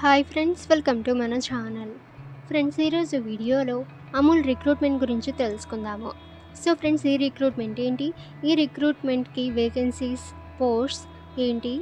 Hi friends, welcome to మన channel. Friends, ఈరోజు వీడియోలో అమూల్ రిక్రూట్మెంట్ గురించి తెలుసుకుందాము. సో ఫ్రెండ్స్, ఈ రిక్రూట్మెంట్ ఏంటి, ఈ రిక్రూట్మెంట్కి వేకెన్సీస్, పోస్ట్స్ ఏంటి,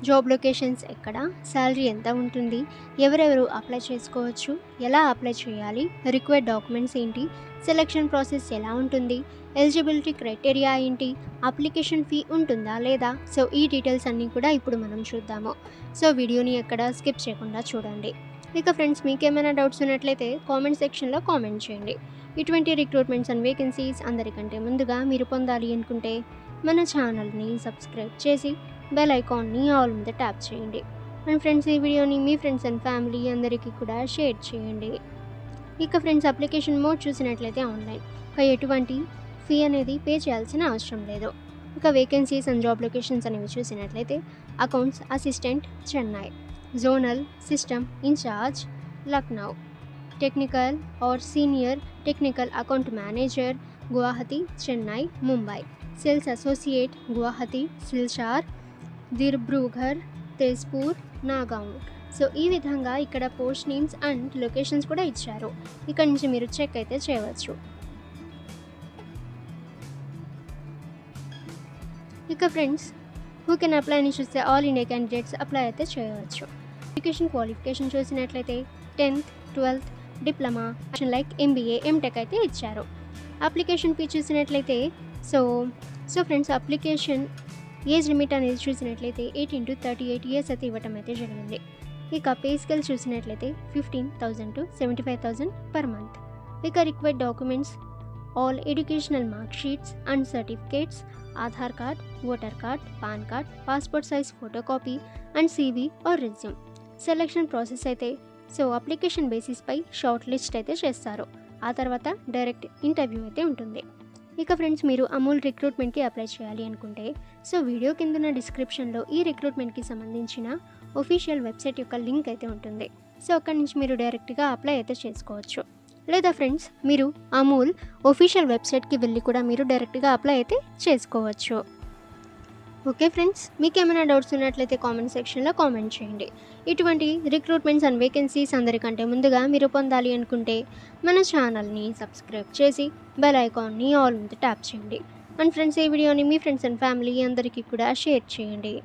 జాబ్ లొకేషన్స్ ఎక్కడ, శాలరీ ఎంత ఉంటుంది, ఎవరెవరు అప్లై చేసుకోవచ్చు, ఎలా అప్లై చేయాలి, రిక్వైర్డ్ డాక్యుమెంట్స్ ఏంటి, సెలక్షన్ ప్రాసెస్ ఎలా ఉంటుంది, ఎలిజిబిలిటీ క్రైటీరియా ఏంటి, అప్లికేషన్ ఫీ ఉంటుందా లేదా, సో ఈ డీటెయిల్స్ అన్నీ కూడా ఇప్పుడు మనం చూద్దాము. సో వీడియోని ఎక్కడ స్కిప్ చేయకుండా చూడండి. ఇక ఫ్రెండ్స్, మీకేమైనా డౌట్స్ ఉన్నట్లయితే కామెంట్ సెక్షన్లో కామెంట్ చేయండి. ఇటువంటి రిక్రూట్మెంట్స్ అండ్ వేకెన్సీస్ అందరికంటే ముందుగా మీరు పొందాలి అనుకుంటే మన ఛానల్ని సబ్స్క్రైబ్ చేసి బెల్ ఐకాన్ని ఆల్ మీద ట్యాప్ చేయండి. అండ్ ఫ్రెండ్స్, ఈ వీడియోని మీ ఫ్రెండ్స్ అండ్ ఫ్యామిలీ అందరికీ కూడా షేర్ చేయండి. ఇక ఫ్రెండ్స్, అప్లికేషన్ మోడ్ చూసినట్లయితే ఆన్లైన్, ఇక ఎటువంటి ఫీ అనేది పే చేయాల్సిన అవసరం లేదు. ఇక వేకెన్సీస్ అండ్ జాబ్ లొకేషన్స్ అనేవి చూసినట్లయితే accounts assistant Chennai, zonal system in charge Lucknow, technical or senior technical account manager Guwahati Chennai Mumbai, sales associate Guwahati Silchar Dibrugarh Tezpur Nagaon. So ఈ విధంగా ఇక్కడ పోస్ట్ నేమ్స్ అండ్ లొకేషన్స్ కూడా ఇచ్చారు. ఇక్కడ నుంచి మీరు చెక్ అయితే చేయవచ్చు. ఇక ఫ్రెండ్స్, హూ కెన్ అప్లై అని చూస్తే ఆల్ ఇండియా క్యాండిడేట్స్ అప్లై అయితే చేయవచ్చు. ఎడ్యుకేషన్ క్వాలిఫికేషన్ చూసినట్లయితే 10th 12th diploma like MBA MTech అయితే ఇచ్చారు. అప్లికేషన్ ఫీ చూసినట్లయితే so friends, application age limit అనేది చూసినట్లయితే 18 to 38 years అయితే ఇవ్వటం అయితే జరిగింది. ఇక పే స్కేల్ చూసినట్లయితే 15,000 to 75,000 పర్ మంత్. ఇక required documents all educational mark sheets and certificates, Aadhaar card, voter card, PAN card, passport size photocopy and CV or resume. Selection process అయితే అప్లికేషన్ బేసిస్పై షార్ట్ లిస్ట్ అయితే చేస్తారు. ఆ తర్వాత డైరెక్ట్ ఇంటర్వ్యూ అయితే ఉంటుంది. ఇక ఫ్రెండ్స్, మీరు అమూల్ రిక్రూట్మెంట్కి అప్లై చేయాలి అనుకుంటే వీడియో కింద డిస్క్రిప్షన్లో ఈ రిక్రూట్మెంట్కి సంబంధించిన ఒఫీషియల్ వెబ్సైట్ యొక్క లింక్ అయితే ఉంటుంది. అక్కడి నుంచి మీరు డైరెక్ట్గా అప్లై అయితే చేసుకోవచ్చు. లేదా ఫ్రెండ్స్, మీరు అమూల్ ఒఫీషియల్ వెబ్సైట్కి వెళ్ళి కూడా మీరు డైరెక్ట్గా అప్లై అయితే చేసుకోవచ్చు. ఓకే ఫ్రెండ్స్, మీకు ఏమైనా డౌట్స్ ఉన్నట్లయితే కామెంట్ సెక్షన్లో కామెంట్ చేయండి. ఇటువంటి రిక్రూట్మెంట్స్ అండ్ వేకెన్సీస్ అందరికంటే ముందుగా మీరు పొందాలి అనుకుంటే మన ఛానల్ని సబ్స్క్రైబ్ చేసి బెల్ ఐకాన్ని ఆల్ మీద ట్యాప్ చేయండి. అండ్ ఫ్రెండ్స్, ఈ వీడియోని మీ ఫ్రెండ్స్ అండ్ ఫ్యామిలీ అందరికీ కూడా షేర్ చేయండి.